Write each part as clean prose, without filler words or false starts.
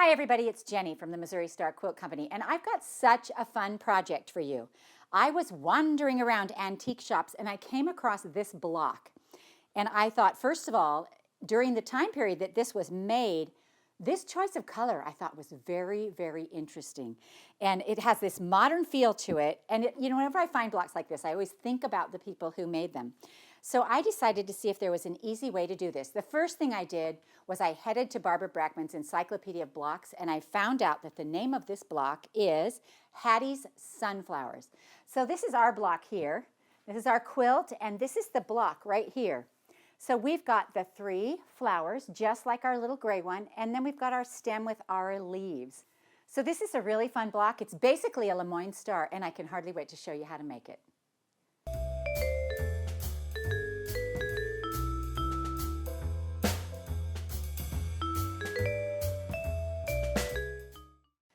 Hi everybody, it's Jenny from the Missouri Star Quilt Company, and I've got such a fun project for you. I was wandering around antique shops and I came across this block. And I thought, first of all, during the time period that this was made, this choice of color I thought was very, very interesting. And it has this modern feel to it. And whenever I find blocks like this, I always think about the people who made them. So I decided to see if there was an easy way to do this. The first thing I did was I headed to Barbara Brackman's Encyclopedia of Blocks, and I found out that the name of this block is Hattie's Sunflowers. So this is our block here. This is our quilt, and this is the block right here. So we've got the 3 flowers, just like our little gray one, and then we've got our stem with our leaves. So this is a really fun block. It's basically a Lemoyne star, and I can hardly wait to show you how to make it.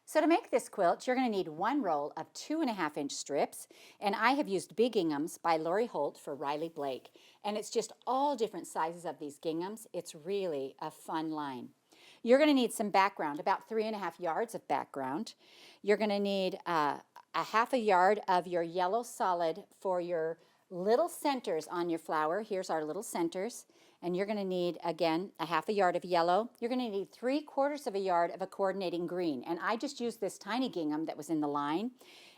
So to make this quilt, you're going to need 1 roll of 2.5-inch strips, and I have used Big Ginghams by Lori Holt for Riley Blake. And it's just all different sizes of these ginghams. It's really a fun line. You're going to need some background, about 3.5 yards of background. You're going to need a 1/2 yard of your yellow solid for your little centers on your flower. Here's our little centers. And you're going to need, again, a 1/2 yard of yellow. You're going to need 3/4 yard of a coordinating green. And I just used this tiny gingham that was in the line.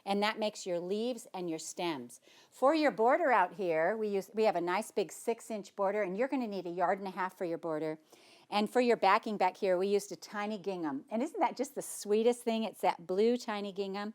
And that makes your leaves and your stems. For your border out here, we have a nice big 6-inch border. And you're going to need 1.5 yards for your border. And for your backing back here, we used a tiny gingham. And isn't that just the sweetest thing? It's that blue tiny gingham.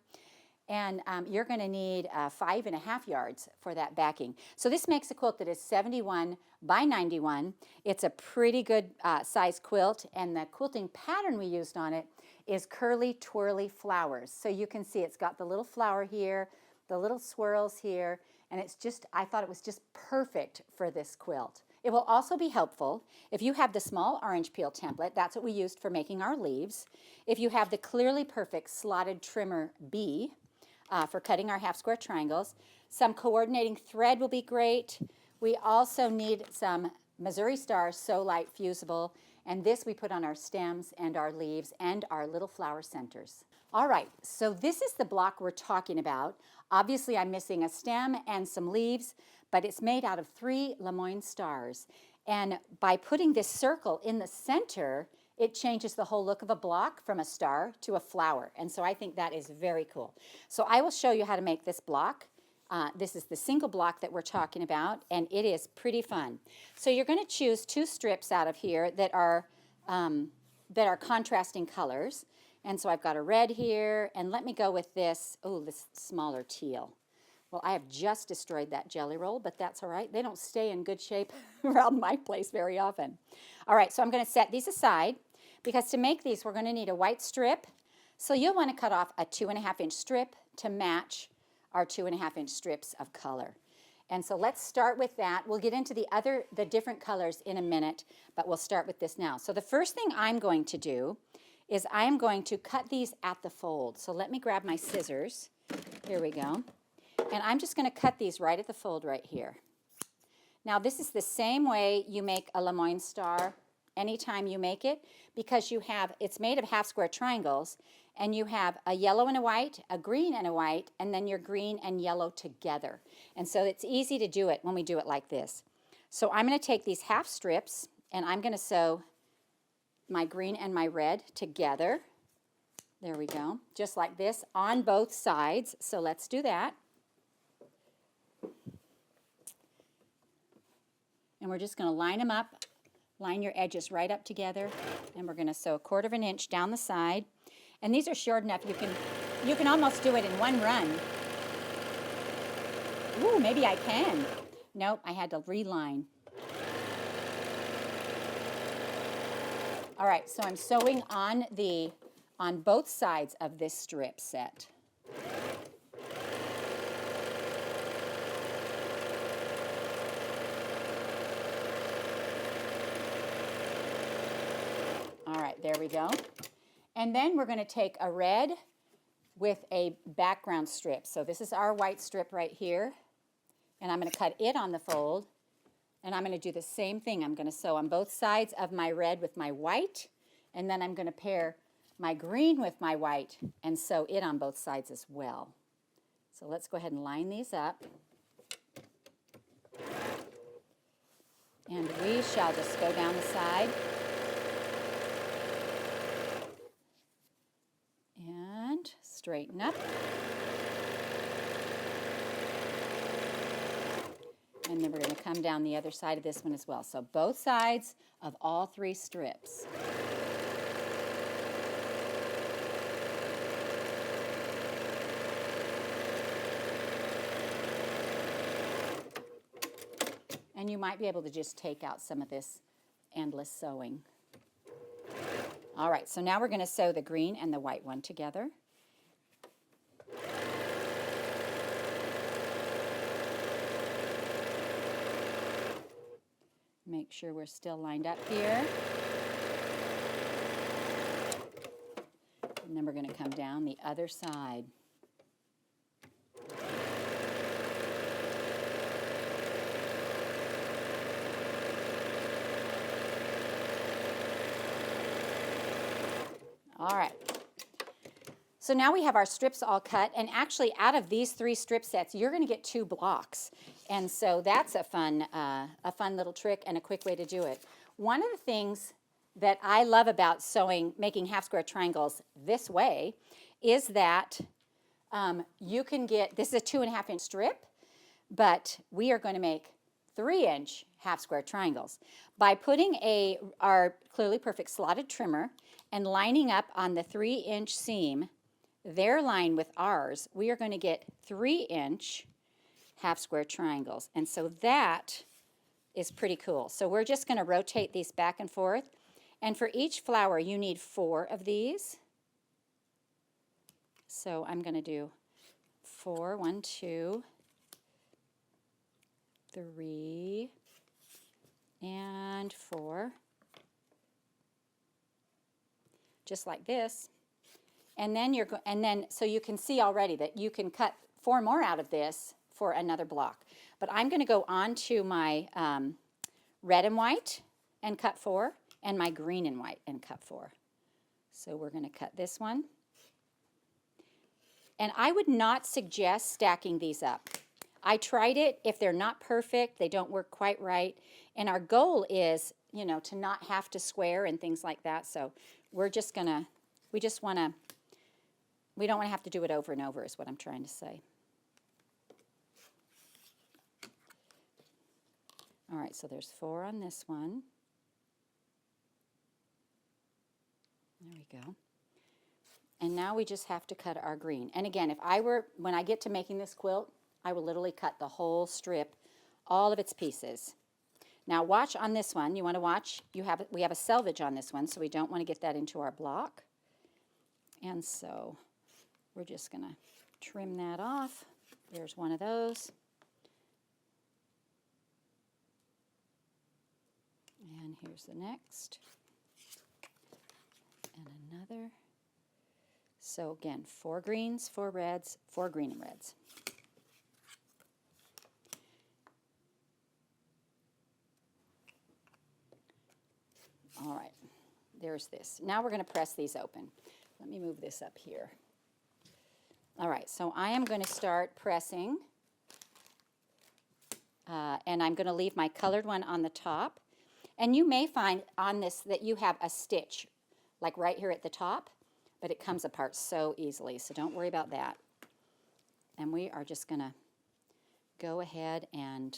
And you're going to need 5.5 yards for that backing. So this makes a quilt that is 71 by 91. It's a pretty good size quilt, and the quilting pattern we used on it is curly twirly flowers. So you can see it's got the little flower here, the little swirls here, and it's just, I thought it was just perfect for this quilt. It will also be helpful if you have the small orange peel template. That's what we used for making our leaves. If you have the Clearly Perfect slotted trimmer B, for cutting our 1/2 square triangles. Some coordinating thread will be great. We also need some Missouri Star So Light Fusible, and this we put on our stems and our leaves and our little flower centers. All right, so this is the block we're talking about. Obviously I'm missing a stem and some leaves, but it's made out of 3 Lemoyne stars. And by putting this circle in the center, it changes the whole look of a block from a star to a flower. And so I think that is very cool. So I will show you how to make this block. This is the single block that we're talking about, and it is pretty fun. So you're going to choose 2 strips out of here that are contrasting colors. And so I've got a red here, and let me go with this smaller teal. Well, I have just destroyed that jelly roll, but that's all right. They don't stay in good shape around my place very often. All right, so I'm going to set these aside, because to make these, we're going to need a white strip. So you'll want to cut off a 2.5-inch strip to match our 2.5-inch strips of color. And so let's start with that. We'll get into the different colors in a minute, but we'll start with this now. So the first thing I'm going to do is I'm going to cut these at the fold. So let me grab my scissors. Here we go. And I'm just going to cut these right at the fold right here. Now this is the same way you make a Lemoyne star anytime you make it, because it's made of 1/2 square triangles, and you have a yellow and a white, a green and a white, and then your green and yellow together. And so it's easy to do it when we do it like this. So I'm going to take these 1/2 strips, and I'm going to sew my green and my red together. There we go, just like this on both sides. So let's do that. And we're just going to line them up, line your edges right up together, and we're going to sew 1/4 inch down the side. And these are short enough you can almost do it in one run. Ooh, maybe I can. Nope, I had to reline. All right, so I'm sewing on both sides of this strip set. All right, there we go. And then we're going to take a red with a background strip. So this is our white strip right here. And I'm going to cut it on the fold. And I'm going to do the same thing. I'm going to sew on both sides of my red with my white. And then I'm going to pair my green with my white and sew it on both sides as well. So let's go ahead and line these up. And we shall just go down the side. And straighten up. And then we're going to come down the other side of this one as well. So both sides of all 3 strips. And you might be able to just take out some of this endless sewing. All right, so now we're going to sew the green and the white one together. Make sure we're still lined up here. And then we're going to come down the other side. All right. So now we have our strips all cut, and actually out of these 3 strip sets, you're going to get 2 blocks. And so that's a fun little trick and a quick way to do it. One of the things that I love about sewing, making half square triangles this way, is that you can get, this is a 2.5 inch strip, but we are going to make 3 inch half square triangles. By putting our Clearly Perfect slotted trimmer and lining up on the 3 inch seam, their line with ours, we are going to get 3 inch half square triangles. And so that is pretty cool. So we're just going to rotate these back and forth. And for each flower, you need 4 of these. So I'm going to do 4, 1, 2, 3, and 4. Just like this. And then so you can see already that you can cut 4 more out of this for another block. But I'm going to go on to my red and white and cut 4, and my green and white and cut 4. So we're going to cut this one. And I would not suggest stacking these up. I tried it. If they're not perfect, they don't work quite right. And our goal is, you know, to not have to square and things like that. So we're just going to, we don't want to have to do it over and over is what I'm trying to say. All right, so there's 4 on this one. There we go. And now we just have to cut our green. And again, when I get to making this quilt, I will literally cut the whole strip, all of its pieces. Now watch on this one. You want to watch, we have a selvage on this one, so we don't want to get that into our block. And so we're just going to trim that off. There's one of those. And here's the next. And another. So again, 4 greens, 4 reds, 4 green and reds. All right, there's this. Now we're going to press these open. Let me move this up here. All right, so I am going to start pressing, and I'm going to leave my colored one on the top. And you may find on this that you have a stitch, like right here at the top, but it comes apart so easily, so don't worry about that. And we are just going to go ahead and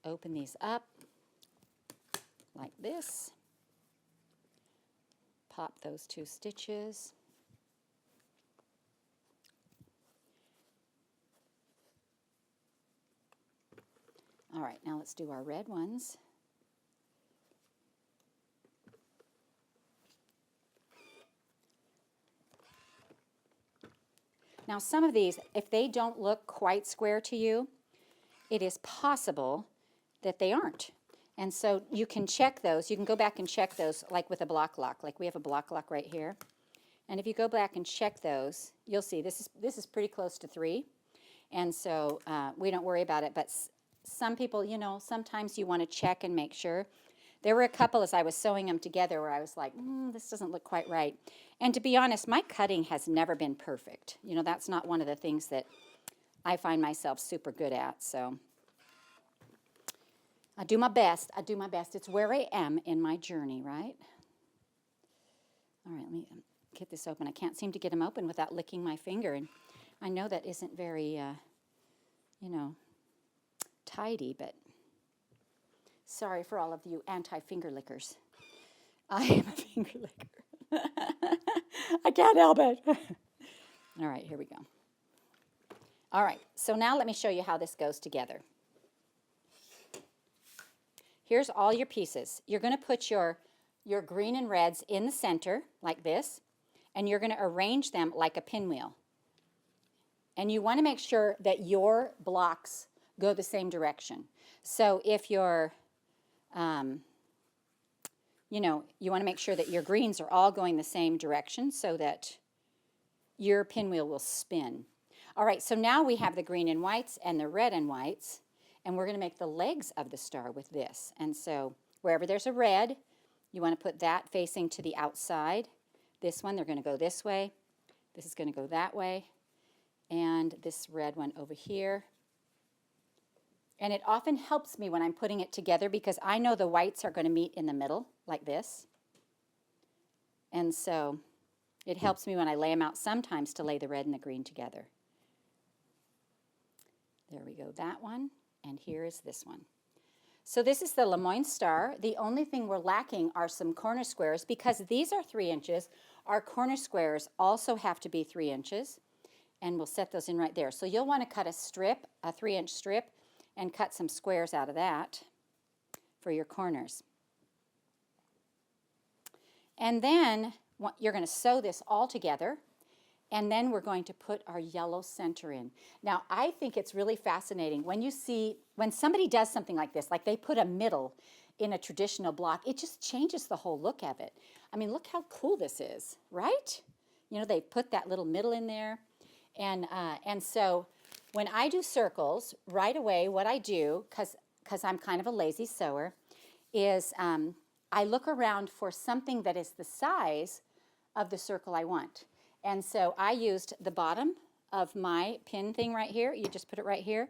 open these up like this. Pop those 2 stitches. All right, now let's do our red ones. Now some of these, if they don't look quite square to you, it is possible that they aren't. And so you can check those. You can go back and check those like with a block lock. Like we have a block lock right here. And if you go back and check those, you'll see this is pretty close to 3. And so we don't worry about it. But some people, you know, sometimes you want to check and make sure There were a couple as I was sewing them together where I was like, this doesn't look quite right. And to be honest, my cutting has never been perfect. You know, that's not one of the things that I find myself super good at. So I do my best. I do my best. It's where I am in my journey, right? All right, let me get this open. I can't seem to get them open without licking my finger. And I know that isn't very, you know, tidy, but sorry for all of you anti-finger lickers. I am a finger licker. I can't help it. All right, here we go. All right, so now let me show you how this goes together. Here's all your pieces. You're going to put your green and reds in the center like this, and you're going to arrange them like a pinwheel. And you want to make sure that your blocks go the same direction. So if you're, you know, you want to make sure that your greens are all going the same direction so that your pinwheel will spin. All right, so now we have the green and whites and the red and whites, and we're going to make the legs of the star with this. And so wherever there's a red, you want to put that facing to the outside. This one, they're going to go this way. This is going to go that way. And this red one over here. And it often helps me when I'm putting it together because I know the whites are going to meet in the middle like this. And so it helps me when I lay them out sometimes to lay the red and the green together. There we go, that one. And here is this one. So this is the Lemoyne star. The only thing we're lacking are some corner squares because these are 3 inches. Our corner squares also have to be 3 inches. And we'll set those in right there. So you'll want to cut a strip, a 3-inch strip, and cut some squares out of that for your corners. And then you're going to sew this all together, and then we're going to put our yellow center in. Now, I think it's really fascinating when somebody does something like this, like they put a middle in a traditional block, it just changes the whole look of it. I mean, look how cool this is, right? You know, they put that little middle in there. And so when I do circles, right away what I do, because I'm kind of a lazy sewer, is I look around for something that is the size of the circle I want. And so I used the bottom of my pin thing right here. You just put it right here,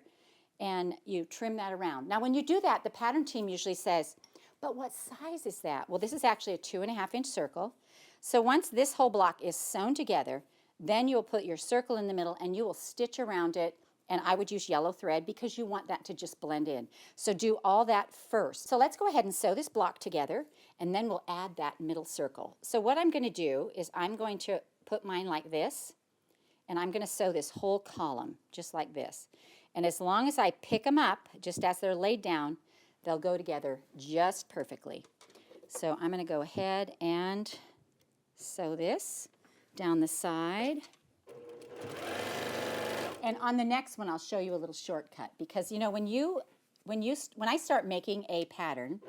and you trim that around. Now when you do that, the pattern team usually says, but what size is that? Well, this is actually a 2.5-inch circle. So once this whole block is sewn together, then you'll put your circle in the middle and you will stitch around it, and I would use yellow thread because you want that to just blend in. So do all that first. So let's go ahead and sew this block together, and then we'll add that middle circle. So what I'm going to do is I'm going to put mine like this, and I'm going to sew this whole column just like this. And as long as I pick them up, just as they're laid down, they'll go together just perfectly. So I'm going to go ahead and sew this down the side. And on the next one, I'll show you a little shortcut because, you know, when I start making a pattern,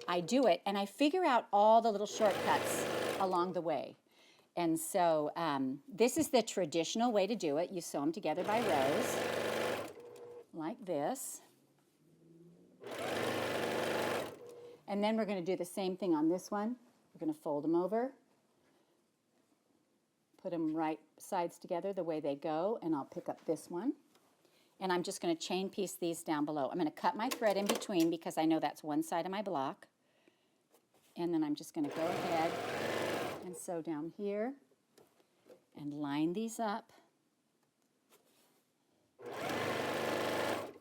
I do it and I figure out all the little shortcuts along the way. And so this is the traditional way to do it. You sew them together by rows like this. And then we're going to do the same thing on this one. We're going to fold them over. Put them right sides together the way they go, and I'll pick up this one. And I'm just going to chain piece these down below. I'm going to cut my thread in between because I know that's one side of my block. And then I'm just going to go ahead and sew down here and line these up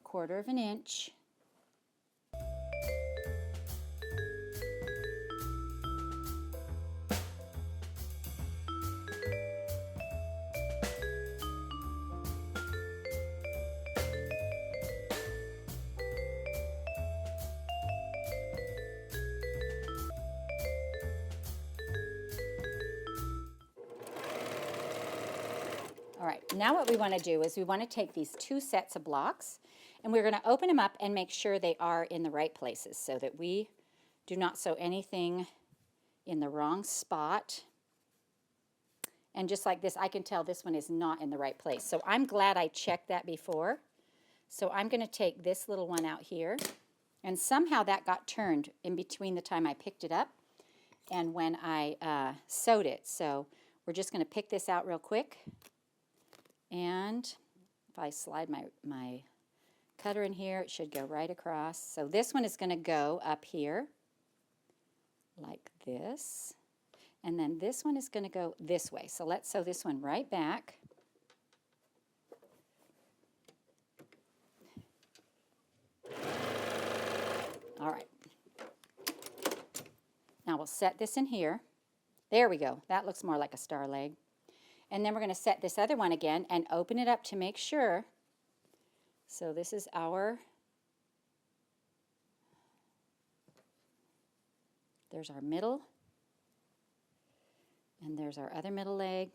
1/4 inch. All right, now what we want to do is we want to take these 2 sets of blocks and we're going to open them up and make sure they are in the right places so that we do not sew anything in the wrong spot. And just like this, I can tell this one is not in the right place. So I'm glad I checked that before. So I'm going to take this little one out here And somehow that got turned in between the time I picked it up and when I sewed it. So we're just going to pick this out real quick. And if I slide my cutter in here, it should go right across. So this one is going to go up here like this. And then this one is going to go this way. So let's sew this one right back. All right. Now we'll set this in here. There we go. That looks more like a star leg. And then we're going to set this other one again and open it up to make sure. So this is there's our middle, and there's our other middle leg,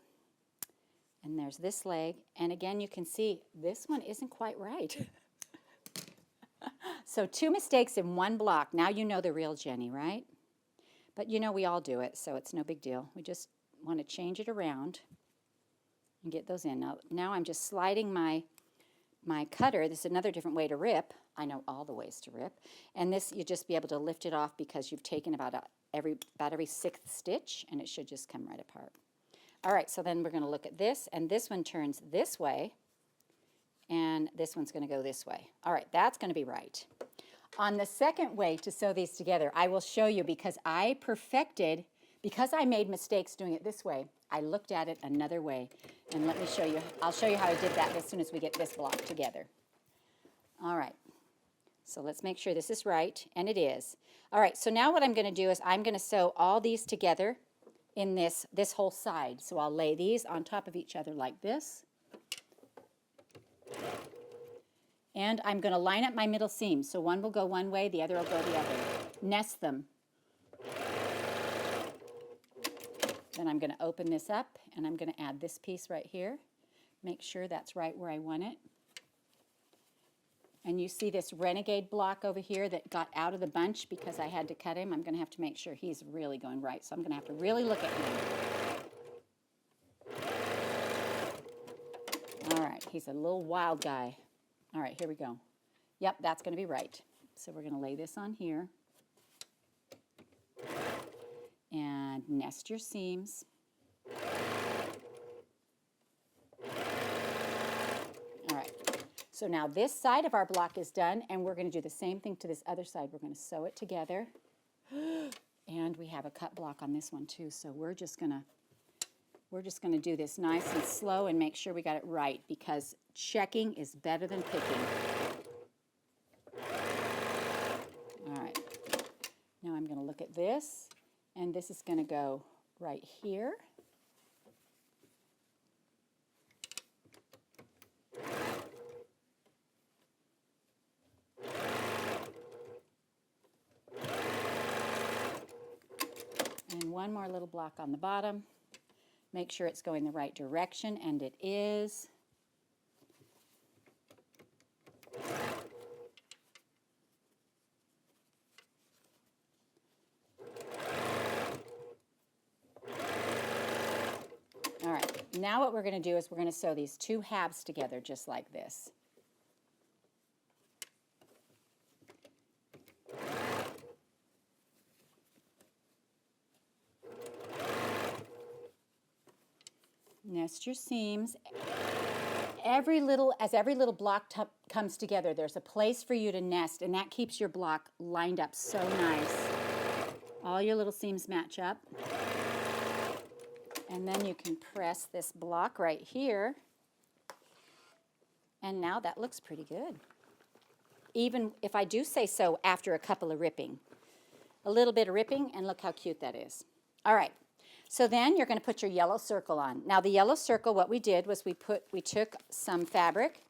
and there's this leg. And again, you can see this one isn't quite right. So 2 mistakes in one block. Now you know the real Jenny, right? But you know we all do it, so it's no big deal. We just want to change it around and get those in. Now I'm just sliding my cutter. This is another different way to rip. I know all the ways to rip. And this, you just be able to lift it off because you've taken about every 6th stitch, and it should just come right apart. All right, so then we're going to look at this, and this one turns this way, and this one's going to go this way. All right, that's going to be right. On the second way to sew these together, I will show you because I made mistakes doing it this way, I looked at it another way. And let me show you, I'll show you how I did that as soon as we get this block together. All right, so let's make sure this is right, and it is. All right, so now what I'm going to do is I'm going to sew all these together in this whole side. So I'll lay these on top of each other like this. And I'm going to line up my middle seams. So one will go one way, the other will go the other. Nest them. Then I'm going to open this up, and I'm going to add this piece right here. Make sure that's right where I want it. And you see this renegade block over here that got out of the bunch because I had to cut him. I'm going to have to make sure he's really going right. So I'm going to have to really look at him. All right, he's a little wild guy. All right, here we go. Yep, that's going to be right. So we're going to lay this on here. And nest your seams. All right, so now this side of our block is done, and we're going to do the same thing to this other side. We're going to sew it together. And we have a cut block on this one too, so we're just going to do this nice and slow and make sure we got it right, because checking is better than picking. All right, now I'm going to look at this, and this is going to go right here. And one more little block on the bottom. Make sure it's going the right direction, and it is. All right, now what we're going to do is we're going to sew these two halves together just like this. Nest your seams. As every little block comes together, there's a place for you to nest, and that keeps your block lined up so nice. All your little seams match up. And then you can press this block right here. And now that looks pretty good. Even if I do say so after a couple of ripping. A little bit of ripping, and look how cute that is. All right. So then you're going to put your yellow circle on. Now the yellow circle, what we did was we took some fabric,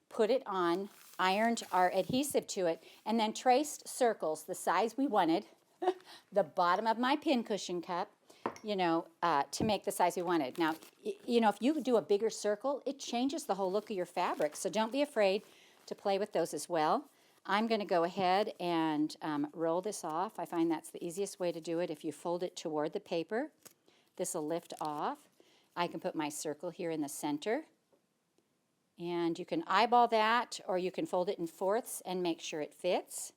put it on, ironed our adhesive to it, and then traced circles the size we wanted, the bottom of my pincushion cup, to make the size we wanted. Now, if you do a bigger circle, it changes the whole look of your fabric, so don't be afraid to play with those as well. I'm going to go ahead and roll this off. I find that's the easiest way to do it. If you fold it toward the paper, this will lift off. I can put my circle here in the center. And you can eyeball that, or you can fold it in fourths and make sure it fits.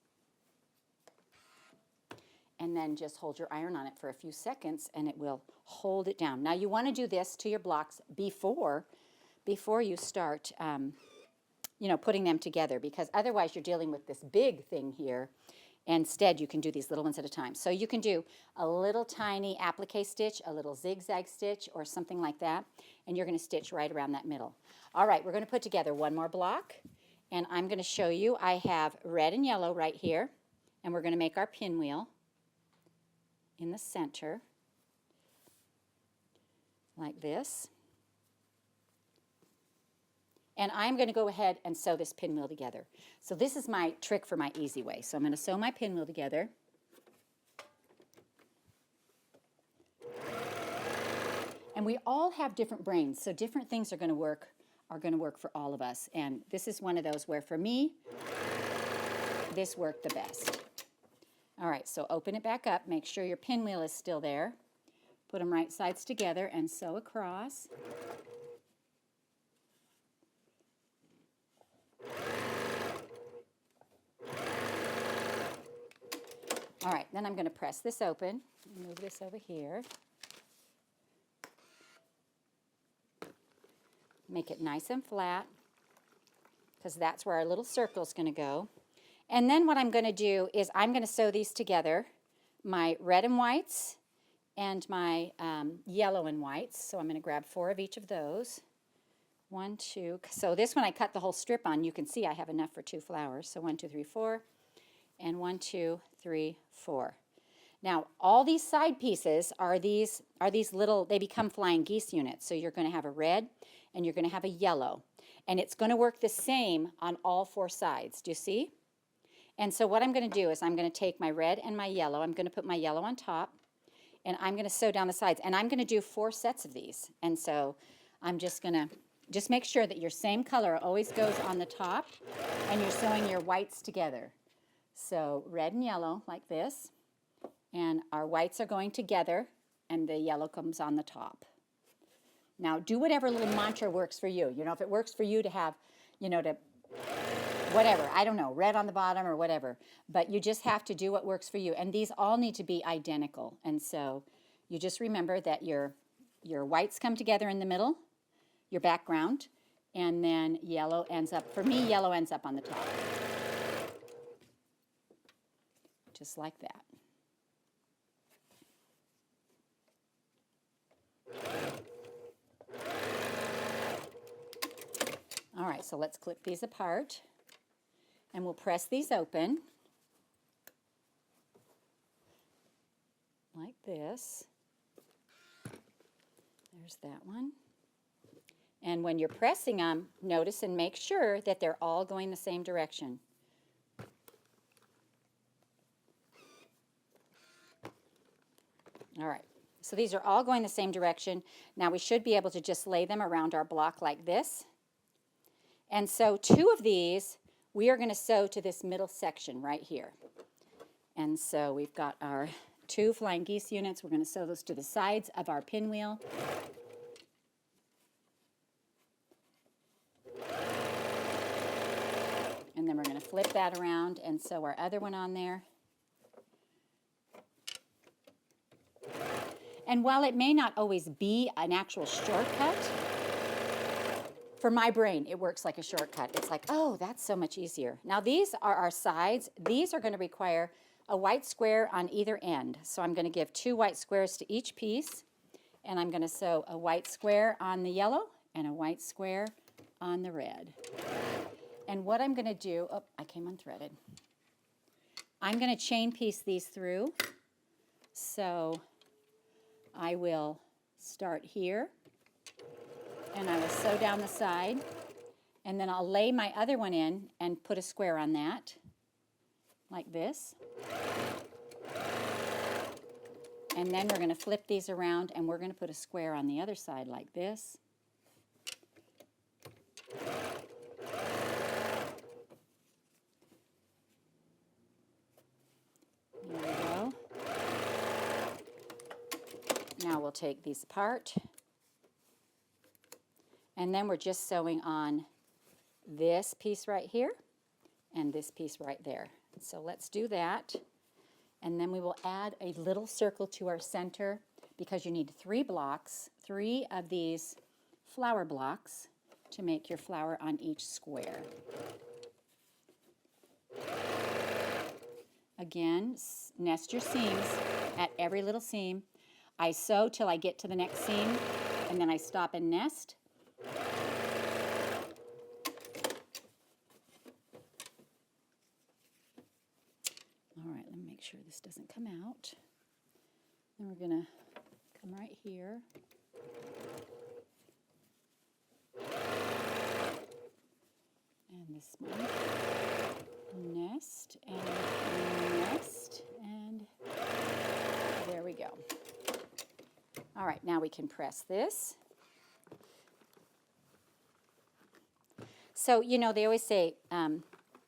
and then just hold your iron on it for a few seconds and it will hold it down. Now you want to do this to your blocks before you start putting them together, because otherwise you're dealing with this big thing here. Instead, you can do these little ones at a time. So you can do a little tiny applique stitch, a little zigzag stitch, or something like that, and you're going to stitch right around that middle. All right, we're going to put together one more block, and I'm going to show you. I have red and yellow right here, and we're going to make our pinwheel in the center, like this. And I'm going to go ahead and sew this pinwheel together. So this is my trick for my easy way. So I'm going to sew my pinwheel together. And we all have different brains, so different things are going to work for all of us. And this is one of those where for me, this worked the best. All right, so open it back up. Make sure your pinwheel is still there. Put them right sides together and sew across. All right, then I'm going to press this open. Move this over here. Make it nice and flat, because that's where our little circle is going to go. And then what I'm going to do is I'm going to sew these together, my red and whites and my yellow and whites. So I'm going to grab 4 of each of those. 1, 2. So this one I cut the whole strip on. You can see I have enough for 2 flowers. So 1, 2, 3, 4. And 1, 2, 3, 4. Now, all these side pieces are these little, they become flying geese units. So you're going to have a red and you're going to have a yellow. And it's going to work the same on all 4 sides. Do you see? And so what I'm going to do is I'm going to take my red and my yellow. I'm going to put my yellow on top, and I'm going to sew down the sides. And I'm going to do 4 sets of these. And so I'm just going to make sure that your same color always goes on the top, and you're sewing your whites together. So red and yellow like this, and our whites are going together, and the yellow comes on the top. Now do whatever little mantra works for you. You know, if it works for you to have, to whatever, I don't know, red on the bottom or whatever, but you just have to do what works for you. And these all need to be identical. And so you just remember that your whites come together in the middle, your background, and then yellow ends up, for me, yellow ends up on the top. Just like that. All right, so let's clip these apart, and we'll press these open like this. There's that one. And when you're pressing them, notice and make sure that they're all going the same direction. All right, so these are all going the same direction. Now we should be able to just lay them around our block like this. And so 2 of these, we are going to sew to this middle section right here. And so we've got our 2 flying geese units. We're going to sew those to the sides of our pinwheel. And then we're going to flip that around and sew our other one on there. And while it may not always be an actual shortcut, for my brain, it works like a shortcut. It's like, oh, that's so much easier. Now, these are our sides. These are going to require a white square on either end. So I'm going to give 2 white squares to each piece, and I'm going to sew a white square on the yellow and a white square on the red. And what I'm going to do, oh, I came unthreaded. I'm going to chain piece these through. So I will start here, and I will sew down the side, and then I'll lay my other one in and put a square on that, like this. And then we're going to flip these around, and we're going to put a square on the other side like this. There we go. Now we'll take these apart. And then we're just sewing on this piece right here and this piece right there. So let's do that. And then we will add a little circle to our center because you need 3 blocks, 3 of these flower blocks to make your flower on each square. Again, nest your seams at every little seam. I sew till I get to the next seam, and then I stop and nest. All right, let me make sure this doesn't come out. Then we're going to come right here. And this one. Nest and nest, and there we go. All right, now we can press this. So, you know, they always say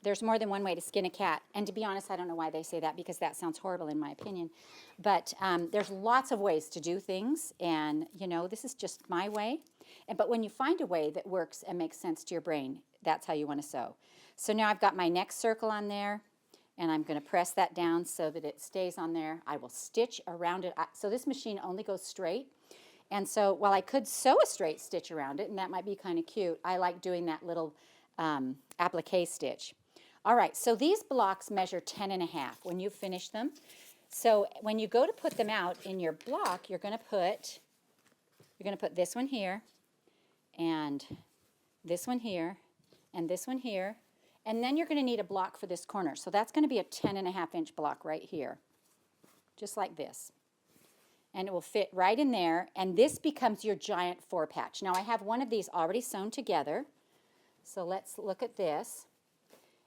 there's more than one way to skin a cat. And to be honest, I don't know why they say that, because that sounds horrible in my opinion. But there's lots of ways to do things, and, you know, this is just my way. But when you find a way that works and makes sense to your brain, that's how you want to sew. So now I've got my next circle on there, and I'm going to press that down so that it stays on there. I will stitch around it. So this machine only goes straight. And so while I could sew a straight stitch around it, and that might be kind of cute, I like doing that little applique stitch. All right, so these blocks measure 10.5 when you finish them. So when you go to put them out in your block, you're going to put this one here, and this one here, and this one here, and then you're going to need a block for this corner. So that's going to be a 10.5-inch block right here, just like this. And it will fit right in there, and this becomes your giant 4-patch. Now I have one of these already sewn together, so let's look at this.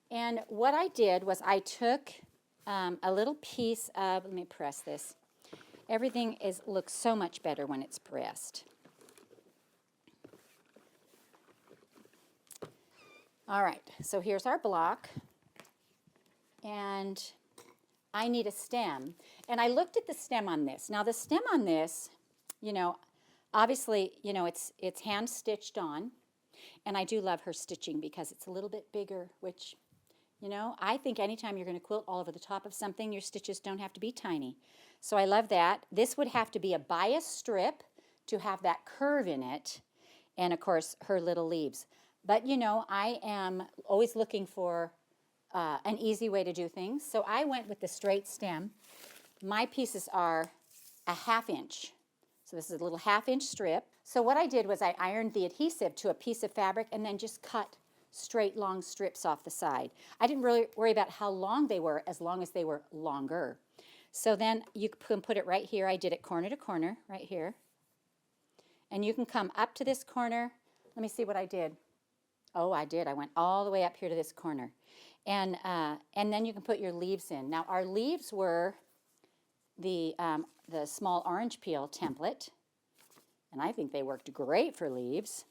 And what I did was I took a little piece of, let me press this. Everything looks so much better when it's pressed. All right, so here's our block, and I need a stem. And I looked at the stem on this. Now the stem on this, you know, obviously, you know, it's hand stitched on, and I do love her stitching because it's a little bit bigger, which, you know, I think anytime you're going to quilt all over the top of something, your stitches don't have to be tiny. So I love that. This would have to be a bias strip to have that curve in it, and of course her little leaves. But, you know, I am always looking for an easy way to do things. So I went with the straight stem. My pieces are a 1/2 inch. So this is a little 1/2 inch strip. So what I did was I ironed the adhesive to a piece of fabric and then just cut straight long strips off the side. I didn't really worry about how long they were, as long as they were longer. So then you can put it right here. I did it corner to corner right here. And you can come up to this corner. Let me see what I did. Oh, I did. I went all the way up here to this corner. And then you can put your leaves in. Now, our leaves were the small orange peel template, and I think they worked great for leaves.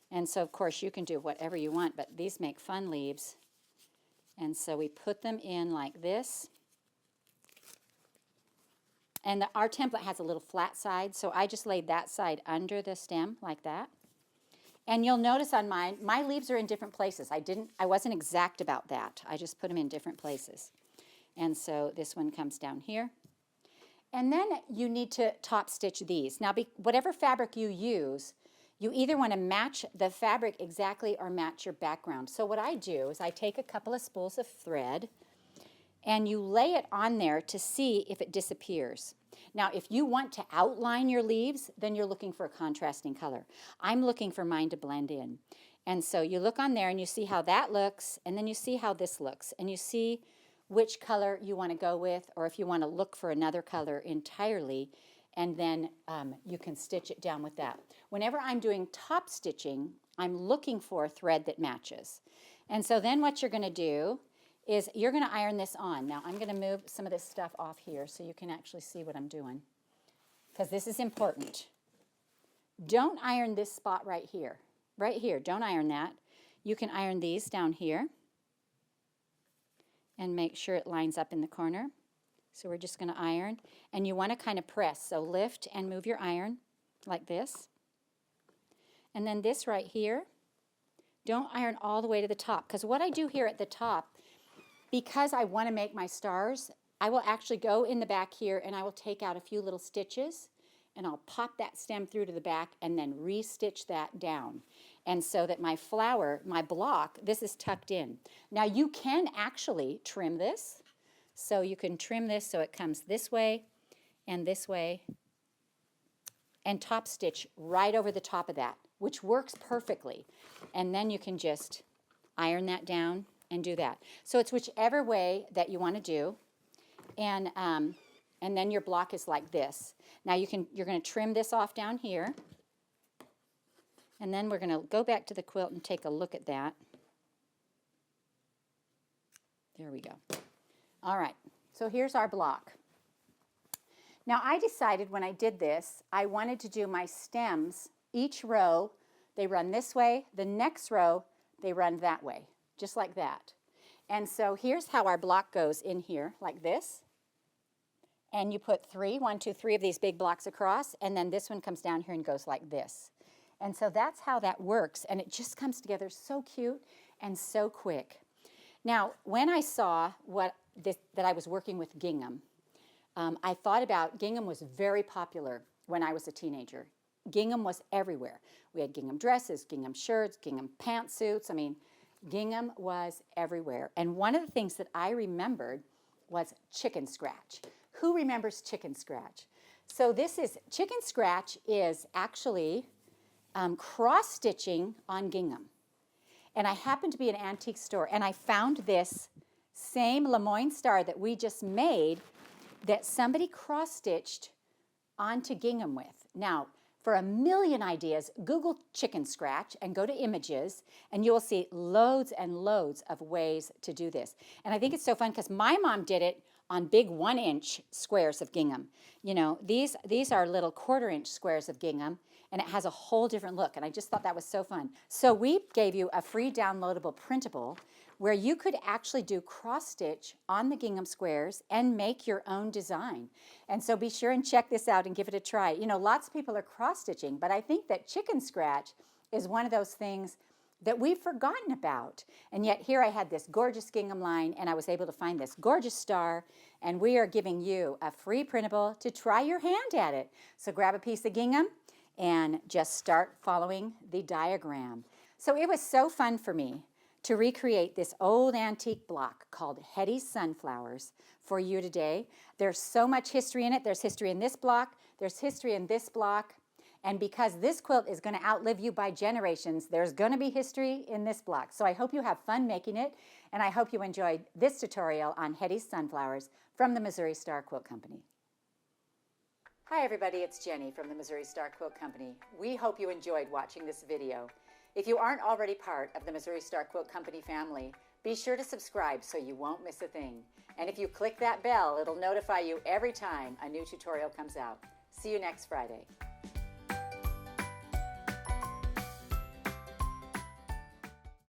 And so, of course, you can do whatever you want, but these make fun leaves. And so we put them in like this. And our template has a little flat side, so I just laid that side under the stem like that. And you'll notice on mine, my leaves are in different places. I wasn't exact about that. I just put them in different places. And so this one comes down here. And then you need to top stitch these. Now, whatever fabric you use, you either want to match the fabric exactly or match your background. So what I do is I take a couple of spools of thread and you lay it on there to see if it disappears. Now, if you want to outline your leaves, then you're looking for a contrasting color. I'm looking for mine to blend in. And so you look on there and you see how that looks, and then you see how this looks, and you see which color you want to go with, or if you want to look for another color entirely, and then you can stitch it down with that. Whenever I'm doing top stitching, I'm looking for a thread that matches. And so then what you're going to do is you're going to iron this on. Now I'm going to move some of this stuff off here so you can actually see what I'm doing, because this is important. Don't iron this spot right here. Right here, don't iron that. You can iron these down here and make sure it lines up in the corner. So we're just going to iron, and you want to kind of press. So lift and move your iron like this. And then this right here, don't iron all the way to the top, because what I do here at the top, because I want to make my stars, I will actually go in the back here and I will take out a few little stitches and I'll pop that stem through to the back and then re-stitch that down. And so that my flower, my block, this is tucked in. Now you can actually trim this. So you can trim this so it comes this way and top stitch right over the top of that, which works perfectly. And then you can just iron that down and do that. So it's whichever way that you want to do. And then your block is like this. Now you're going to trim this off down here. And then we're going to go back to the quilt and take a look at that. There we go. All right, so here's our block. Now I decided when I did this, I wanted to do my stems, each row, they run this way, the next row, they run that way, just like that. And so here's how our block goes in here, like this. And you put 1, 2, 3 of these big blocks across, and then this one comes down here and goes like this. And so that's how that works, and it just comes together so cute and so quick. Now, when I saw that I was working with gingham, I thought about gingham was very popular when I was a teenager. Gingham was everywhere. We had gingham dresses, gingham shirts, gingham pantsuits. I mean, gingham was everywhere. And one of the things that I remembered was chicken scratch. Who remembers chicken scratch? So chicken scratch is actually cross-stitching on gingham. And I happened to be in an antique store, and I found this same Lemoyne star that we just made that somebody cross-stitched onto gingham with. Now, for a million ideas, Google chicken scratch and go to images, and you will see loads and loads of ways to do this. And I think it's so fun because my mom did it on big 1-inch squares of gingham. You know, these are little 1/4-inch squares of gingham, and it has a whole different look, and I just thought that was so fun. So we gave you a free downloadable printable where you could actually do cross-stitch on the gingham squares and make your own design. And so be sure and check this out and give it a try. You know, lots of people are cross-stitching, but I think that chicken scratch is one of those things that we've forgotten about. And yet here I had this gorgeous gingham line, and I was able to find this gorgeous star, and we are giving you a free printable to try your hand at it. So grab a piece of gingham and just start following the diagram. So it was so fun for me to recreate this old antique block called Hattie's Sunflowers for you today. There's so much history in it. There's history in this block. There's history in this block. And because this quilt is going to outlive you by generations, there's going to be history in this block. So I hope you have fun making it, and I hope you enjoyed this tutorial on Hattie's Sunflowers from the Missouri Star Quilt Company. Hi everybody, it's Jenny from the Missouri Star Quilt Company. We hope you enjoyed watching this video. If you aren't already part of the Missouri Star Quilt Company family, be sure to subscribe so you won't miss a thing. And if you click that bell, it'll notify you every time a new tutorial comes out. See you next Friday.